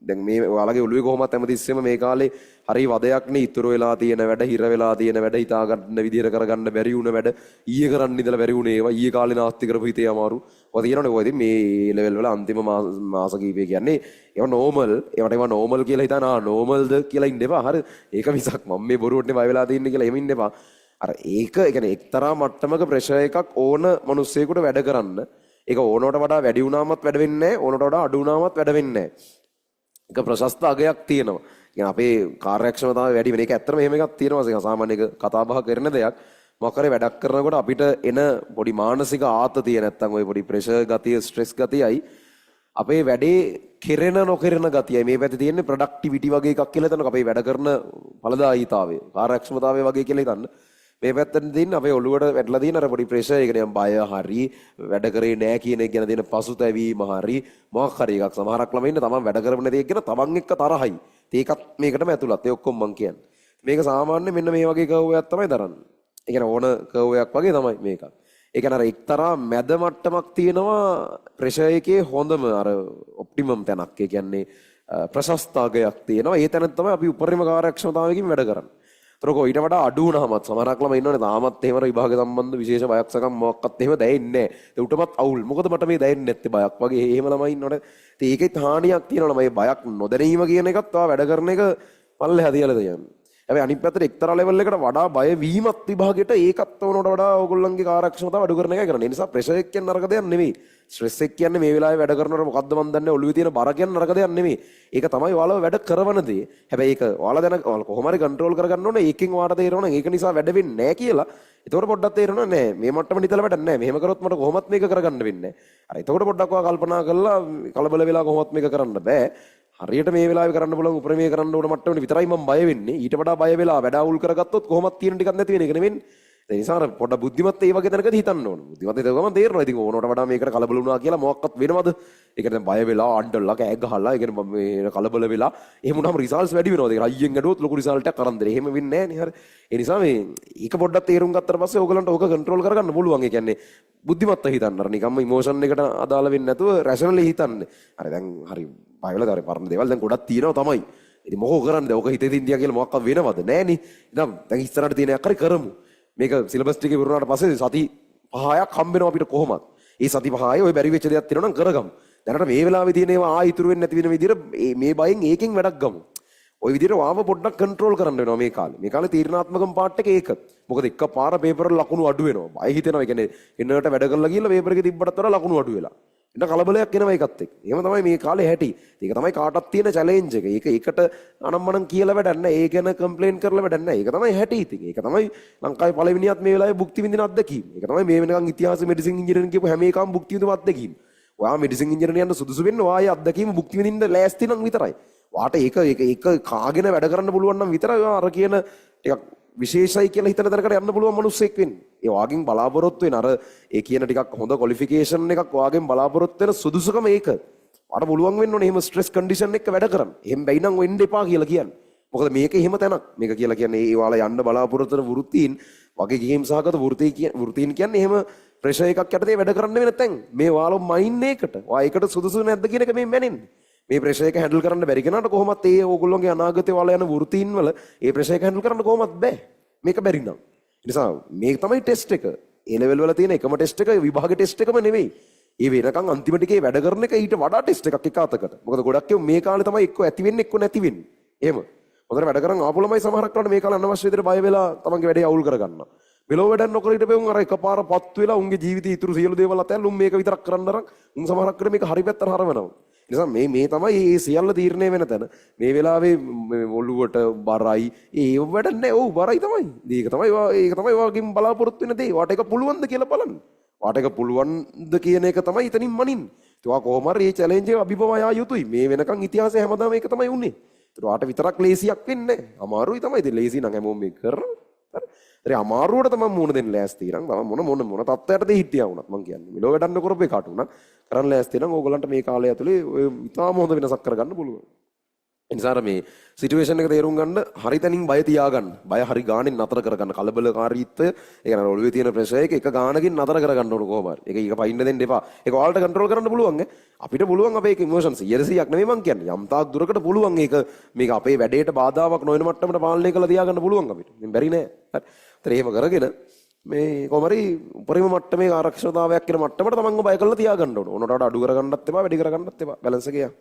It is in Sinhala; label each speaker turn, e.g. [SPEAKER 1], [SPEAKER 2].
[SPEAKER 1] දැන් මේ ඔයාලගේ ඔළුවේ කොහොමත් හැමතිස්සෙම මේ කාලේ හරි වදයක් නේ ඉතුරු වෙලා තියෙන වැඩ හිර වෙලා තියෙන වැඩ හිතා ගන්න විදියට කරගන්න බැරි වුණ වැඩ ඊයේ කරන්න ඉඳලා බැරි වුණේ ඒවා ඊයේ කාලේ නාස්ති කරපු හිතේ අමාරු ඔය තියෙනවනේ ඔය ඉතින් මේ ලෙවල් වල අන්තිම මාස කීපය කියන්නේ ඒවා නෝමල් ඒවා නෝමල් කියලා හිතන නෝමල්ද කියලා ඉන්න එපා හරි ඒක මිසක් මම මේ බොරුවටනේ බය වෙලා තින්නේ කියලා එහෙම ඉන්න එපා අර ඒක කියන්නේ එක්තරා මට්ටමක ප්‍රෙෂර් එකක් ඕන මිනිස්සෙකුට වැඩ කරන්න ඒක ඕනකට වඩා වැඩි වුණාමත් වැඩ වෙන්නේ නැහැ ඕනකට වඩා අඩු වුණාමත් වැඩ වෙන්නේ නැහැ ඒක ප්‍රශස්ත අගයක් තියෙනවා කියන්නේ අපේ කාර්යක්ෂමතාවය වැඩි වෙන එක ඇත්තටම එහෙම එකක් තියෙනවා ඒක සාමාන්‍ය එක කතා බහ කරන දෙයක් මොකක් හරි වැඩක් කරනකොට අපිට එන පොඩි මානසික ආතතිය නැත්තම් ওই පොඩි ප්‍රෙෂර් ගතිය ස්ට්‍රෙස් ගතියයි අපේ වැඩේ කෙරෙන නොකරන ගතියයි මේ පැත්තේ තියෙන්නේ ප්‍රොඩක්ටිවිටි වගේ එකක් කියලා හිතනකො අපේ වැඩ කරන ඵලදායීතාවය කාර්යක්ෂමතාවය වගේ කියලා හිතන්න මේ පැත්තෙන් දින්න අපේ ඔළුවට වැටලා තියෙන අර පොඩි ප්‍රෙෂර් එක නිකන් බය හරි වැඩ කරේ නෑ කියන එක ගැන දෙන පසුතැවීම හරි මොකක් හරි එකක් සමහරක් ළමයි ඉන්න තමන් වැඩ කරපු නැති එක ගැන තමන් එක්ක තරහයි ඒකත් මේකටම ඇතුළත් ඒ ඔක්කොම මං කියන්නේ මේක සාමාන්‍ය මෙන්න මේ වගේ කර්ව් එකක් තමයි දරන්නේ ඒ කියන්නේ ඕන කර්ව් එකක් වගේ තමයි මේක ඒ කියන්නේ අර එක්තරා මැද මට්ටමක් තියෙනවා ප්‍රෙෂර් එකේ හොඳම අර ඔප්ටිමම් තැනක් ඒ කියන්නේ ප්‍රශස්තාගයක් තියෙනවා ඒ තැන තමයි අපි උපරිම කාර්යක්ෂමතාවයකින් වැඩ කරන්නේ තොරකෝ ඊට වඩා අඩු වුණාමත් සමහරක් ළමයි ඉන්නවනේ තාමත් එහෙම විභාග සම්බන්ධ විශේෂ බයක් සකම් මොකක්වත් එහෙම දැනෙන්නේ නැහැ. ඒ උටමත් අවුල්. මොකද මට මේ දැනෙන්නේ නැත්තේ බයක් වගේ එහෙම ළමයි ඉන්නවනේ. ඉතින් ඒකෙත් හානියක් තියෙනවා ළමයි බයක් නොදැනීම කියන එකත් ඔයා වැඩ කරන එක පල්ලෙහා තියලා තියන්නේ. හැබැයි අනිත් පැත්තට එක්තරා ලෙවල් එකකට වඩා බය වීමත් විභාගෙට ඒකත් ඕනකට වඩා ඕගොල්ලන්ගේ කාර්යක්ෂමතාව අඩු කරන එකයි කරන්නේ. ඒ නිසා ප්‍රෙෂර් එක කියන්නේ නරක දෙයක් නෙමෙයි. ස්ට්‍රෙස් එක කියන්නේ මේ වෙලාවේ වැඩ කරනකොට මොකද්ද මන් දන්නේ ඔළුවේ තියෙන බර කියන්නේ නරක දෙයක් නෙමෙයි. ඒක තමයි ඔයාලව වැඩ කරවන දේ. හැබැයි ඒක ඔයාලා දැන කොහොම හරි කන්ට්‍රෝල් කරගන්න ඕනේ. ඒකෙන් ඔයාලට තේරෙනවා ඒක නිසා වැඩ වෙන්නේ නැහැ කියලා. ඒතකොට පොඩ්ඩක් තේරෙනවා නෑ මේ මට්ටමට ඉතල වැඩක් නෑ. මෙහෙම කරොත් මට කොහොමත් මේක කරගන්න වෙන්නේ නැහැ. අර ඒතකොට පොඩ්ඩක් ඔයා කල්පනා කරලා කලබල වෙලා කොහොමත් මේක කරන්න බෑ. හරියට මේ වෙලාවේ කරන්න පුළුවන් උපරිමයේ කරන්න ඕන මට්ටමට විතරයි මම බය වෙන්නේ. ඊට වඩා බය වෙලා වැඩ අවුල් කරගත්තොත් කොහොමත් තියෙන ටිකක් නැති වෙන එක නෙවෙන්නේ. ඒ නිසා අර පොඩ බුද්ධිමත් ඒ වගේ තැනකදී හිතන්න ඕන. බුද්ධිමත් ඒක ගමන් තේරෙනවා. ඉතින් ඕනකට වඩා මේකට කලබල වුණා කියලා මොකක්වත් වෙනවද? ඒ කියන්නේ බය වෙලා අඬලා කෑ ගහලා ඒ කියන්නේ මේ කලබල වෙලා එහෙම වුණාම රිසල්ට්ස් වැඩි වෙනවා. ඒක අයියෙන් ගැඩුවොත් ලොකු රිසල්ට් එකක් අරන් දෙන. එහෙම වෙන්නේ නැහැ නේ. හරි. ඒ නිසා මේ ඒක පොඩ්ඩක් තේරුම් ගත්තට පස්සේ ඕගලන්ට ඕක කන්ට්‍රෝල් කරගන්න පුළුවන්. ඒ කියන්නේ බුද්ධිමත්ව හිතන්න. අර නිකම්ම ඉමෝෂන් එකට අදාළ වෙන්නේ නැතුව රැෂනලි හිතන්න. හරි දැන් හරි බය වෙලා දාරේ පරණ දේවල් දැන් ගොඩක් තියෙනවා තමයි. ඉතින් මොකෝ කරන්නේ? ඕක හිතේ තින්දියා කියලා මොකක්වත් වෙනවද? නෑනේ. ඉතින් දැන් ඉස්සරහට තියෙන එකක් හරි කරමු. මේක සිලබස් ටිකේ විරුණාට පස්සේ සති 5ක් හම්බ වෙනවා අපිට කොහොමද? ඒ සති 5යි ඔය බැරි වෙච්ච දෙයක් තියෙනවා නම් කරගමු. දැනට මේ වෙලාවේ තියෙන ඒවා ආ ඉතුරු වෙන්නේ නැති වෙන විදිහට මේ බයෙන් ඒකෙන් වැඩක් ගමු. ওই විදිහට වාව පොඩ්ඩක් කන්ට්‍රෝල් කරන්න වෙනවා මේ කාලේ. මේ කාලේ තීරණාත්මකම පාර්ට් එක ඒක. මොකද එකපාර පේපර් වල ලකුණු අඩු වෙනවා. බය හිතෙනවා. ඒ කියන්නේ එන්නට වැඩ කරලා ගිහලා පේපර් එකේ තිබ්බටත් වඩා ලකුණු අඩු වෙලා. එන්න කලබලයක් එනවා ඒකත් එක්ක. එහෙම තමයි මේ කාලේ හැටි. ඒක තමයි කාටවත් තියෙන චැලෙන්ජ් එක. ඒකට අනම්මනම් කියලා වැඩක් නැහැ. ඒ ගැන කම්ප්ලේන් කරලා වැඩක් නැහැ. ඒක තමයි හැටි ඉතින්. ඒක තමයි ලංකාවේ පළවෙනියත් මේ වෙලාවේ භුක්ති විඳින අත්දැකීම. ඒක තමයි මේ වෙනකන් ඉතිහාස මෙඩිසින් ඉංජිනේරින් කියපු හැම එකම භුක්ති විඳපු අත්දැකීම. ඔයා මෙඩිසින් ඉංජිනේරින් යන්න සුදුසු වෙන්නේ ඔයාගේ අත්දැකීම භුක්ති විඳින්න ලෑස්ති නම් විතරයි. ඔයාට ඒක කාගෙන වැඩ කරන්න පුළුවන් නම් විතරයි ඔයා අර කියන ටිකක් විශේෂයි කියලා හිතන තැනකට යන්න පුළුවන් මිනිස්සෙක් වෙන්නේ. ඒ වාගෙන් බලාපොරොත්තු වෙන අර ඒ කියන ටිකක් හොඳ ක්වොලිෆිකේෂන් එකක් වාගෙන් බලාපොරොත්තු වෙන සුදුසුකම ඒක. ඔයාට පුළුවන් වෙන්න ඕනේ එහෙම ස්ට්‍රෙස් කන්ඩිෂන් එක වැඩ කරන්න. එහෙම බැයි නම් වෙන්න එපා කියලා කියන්නේ. මොකද මේක එහෙම තැනක්. මේක කියලා කියන්නේ ඒ ඔයාලා යන්න බලාපොරොත්තු වෙන වෘත්තීන් වගේ ගේම් සහගත වෘත්තීන් කියන්නේ එහෙම ප්‍රෙෂර් එකක් යටතේ වැඩ කරන්න වෙන තැන්. මේ ඔයාලා මයින්ඩ් එකට ඔයා ඒකට සුදුසු නැද්ද කියන එක මේ මැනෙන්නේ. මේ ප්‍රෙෂර් එක හැන්ඩල් කරන්න බැරි කෙනාට කොහොමත් ඒ ඕගොල්ලෝගේ අනාගතේ ඔයාලා යන වෘත්තීන් වල ඒ ප්‍රෙෂර් එක හැන්ඩල් කරන්න කොහොමත් බෑ. මේක බැරි නම්. ඒ නිසා මේක තමයි ටෙස්ට් එක. ඒ ලෙවල් වල තියෙන එකම ටෙස්ට් එක විභාග ටෙස්ට් එකම නෙවෙයි. ඒ වෙනකන් අන්තිම ටිකේ වැඩ කරන එක ඊට වඩා ටෙස්ට් එකක් එක අතකට. මොකද ගොඩක් ඒවා මේ කාලේ තමයි එක්ක ඇති වෙන්නේ එක්ක නැති වෙන්නේ. එහෙම. හොඳට වැඩ කරන් ආපු ළමයි සමහරක් වෙලාවට මේ කාලේ අනවශ්‍ය විදිහට බය වෙලා තමන්ගේ වැඩේ අවුල් කරගන්නවා. මෙලෝ වැඩක් නොකර හිටපෙවුන් අර එකපාරපත් වෙලා උන්ගේ ජීවිතේ ඉතුරු සියලු දේවල් අතහැරලා උන් මේක විතරක් කරන්න අරන් උන් සමහරක් වෙලාවට මේක හරි පැත්තට හරවනවා. නිසා මේ තමයි මේ සියල්ල තීරණය වෙන තැන. මේ වෙලාවේ ඔළුවට බරයි. ඒ වැඩ නැහැ. ඔව් බරයි තමයි. ඒක තමයි වාගෙන් බලාපොරොත්තු වෙන දේ. වාට එක පුළුවන්ද කියලා බලන්න. වාට එක පුළුවන්ද කියන එක තමයි එතනින් මනින්න. ඒවා කොහොම හරි මේ චැලෙන්ජ් එක අභිබවා යා යුතුයි. මේ වෙනකන් ඉතිහාසයේ හැමදාම ඒක තමයි උන්නේ. ඒතර වාට විතරක් ලේසියක් වෙන්නේ නැහැ. අමාරුයි තමයි. ඉතින් ලේසි නම් හැමෝම මේක කරනවා. හරි. අමාරුවට තමයි මුණ දෙන්න ලෑස්ති නම් තමයි මොන තත්ත්වයකටද හිටියා වුණත් මං කියන්නේ. මෙලෝ වැඩන්න කරපු එකට උනත් කරන්න ලෑස්ති නම් ඕගොල්ලන්ට මේ කාලය ඇතුලේ ඔය ඉතාම හොඳ වෙනසක් කරගන්න පුළුවන්. එනිසා මේ සිටුේෂන් එක තේරුම් ගන්න හරි තැනින් බය තියාගන්න. බය හරි ගාණෙන් නතර කරගන්න. කලබලකාරීත්වය ඒ කියන්නේ ඔළුවේ තියෙන ප්‍රෙෂර් එක ගාණකින් නතර කරගන්න ඕන කොහොම හරි. ඒක පයින්න දෙන්න එපා. ඒක ඔයාලට කන්ට්‍රෝල් කරන්න පුළුවන් ඈ. අපිට පුළුවන් අපේ ඉමෝෂන්ස් 100%ක් නෙමෙයි මං කියන්නේ. යම් තාක් දුරකට පුළුවන් ඒක මේක අපේ වැඩේට බාධාවක් නොවන මට්ටමට පාලනය කරලා තියාගන්න පුළුවන් අපිට. ඉතින් බැරි නෑ. හරි. ඒතර එහෙම කරගෙන මේ කොහොම හරි උපරිම මට්ටමේ ආරක්ෂිතතාවයක් කියන මට්ටමට තමන්ව බය කරලා තියාගන්න ඕන. ඕනට වඩා අඩු කරගන්නත් එපා, වැඩි කරගන්නත් එපා. බැලන්ස් එක යා.